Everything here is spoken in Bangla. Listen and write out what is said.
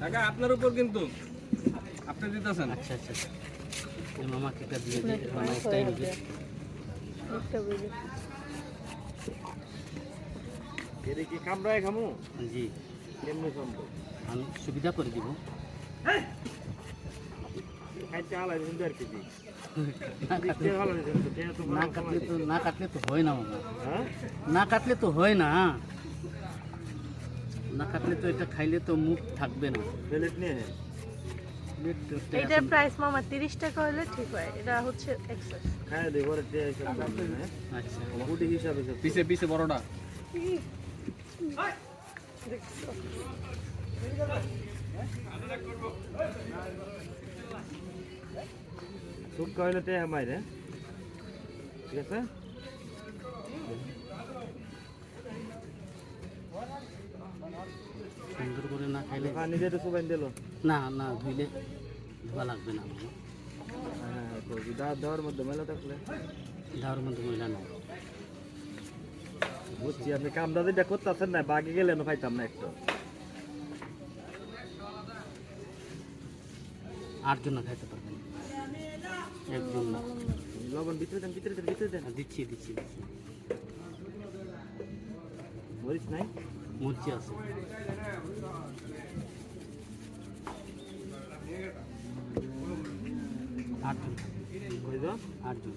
টাকা আপনার উপর কিন্তু আপনি দিতেছেন। আচ্ছা আচ্ছা আচ্ছা। এই মামাকে একটা দিয়ে দিই, মামা একটাই নিবে। এটা কি কামড়ায় খামু? জি, কেমনে সম্ভব? আমি সুবিধা করে দিব। খাইতে আলাই কিন্তু আর কেজি না কাটলে ভালো হয়েছে তো টেয়া তো না কাটলে তো হয় না মামা, হ্যাঁ না কাটলে তো হয় না, না কাটলে তো এটা খাইলে তো মুখ থাকবে না। প্লেট নিয়ে এটার প্রাইস মামা 30 টাকা হলে ঠিক হয়, এটা হচ্ছে এক্সেস। খাই দে ঘরে টেয়া হিসাব করবে না আচ্ছা গুটি হিসাবে পিছে পিছে বড়টা শুক্কা হইলে টেয়া মাইরে ঠিক আছে সুন্দর করে না খাইলে পানি দিয়ে তো সুবাইন দিল না না ধুইলে ধোয়া লাগবে না মামা। হ্যাঁ তো দেওয়ার মধ্যে মেলা থাকলে ধার মধ্যে মহিলা না। বুঝছি আপনি কামটা যেটা করতেছেন না বাগে গেলে খাইতাম না একটু 8 জন না খাইতে পারবেন, একজন না। লবণ ভিতরে দেন ভিতরে দেন ভিতরে দেন দিচ্ছি দিচ্ছি দিচ্ছি, মরিচ নাই মরচি আছে। 8 জন, কই দাও 8 জন।